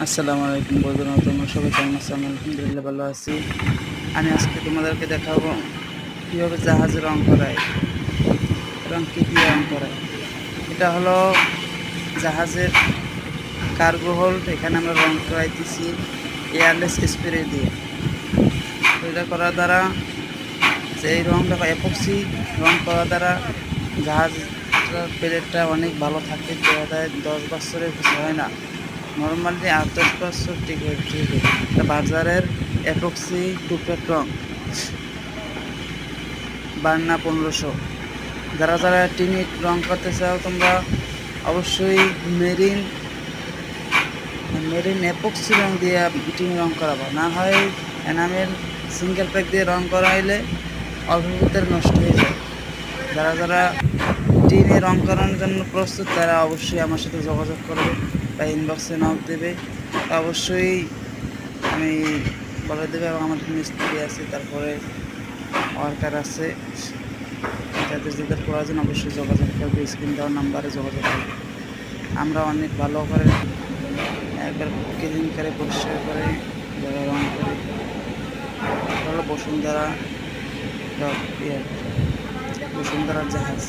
আসসালামু আলাইকুম বন্ধুরা, তোমরা সবাই কেমন আছো? আমি আলহামদুলিল্লাহ ভালো আছি। আমি আজকে তোমাদেরকে দেখাবো কীভাবে জাহাজে রং করায় এবং কী দিয়ে রং করায়। এটা হলো জাহাজের কার্গো হোল্ড। এখানে আমরা রং করাইতেছি এয়ারলেস স্প্রে দিয়ে। তো এটা করার দ্বারা যে এই রংটা এপক্সি রং করার দ্বারা জাহাজ প্লেটটা অনেক ভালো থাকে। দেখা যায় 10 বছরের কিছু হয় না, নর্মালি 8-10 বছর টিকে। এটা বাজারের এপক্সি টুপের রং, বার্না 1500। যারা যারা টিনে রং করতে চাও তোমরা অবশ্যই মেরিন মেরিন এপক্সি রং দিয়ে টিনে রং করাবো, না হয় এনামেল সিঙ্গেল প্যাক দিয়ে রং করাইলে অল্প ভিতরে নষ্ট হয়ে যায়। যারা যারা টিনে রং করানোর জন্য প্রস্তুত তারা অবশ্যই আমার সাথে যোগাযোগ করবে বা ইনবক্সে নক দেবে। অবশ্যই আমি বলে দেবে, এবং আমার মিস্ত্রি আছে, তারপরে ওয়ার্কার আছে, যাদের যাদের প্রয়োজন অবশ্যই যোগাযোগ করবে। স্ক্রিন দেওয়ার নাম্বারে যোগাযোগ করবে। আমরা অনেক ভালো করে একবার ক্লিন করে পরিষ্কার করে জায়গায় রং করি। হলো বসুন্ধরার জাহাজ।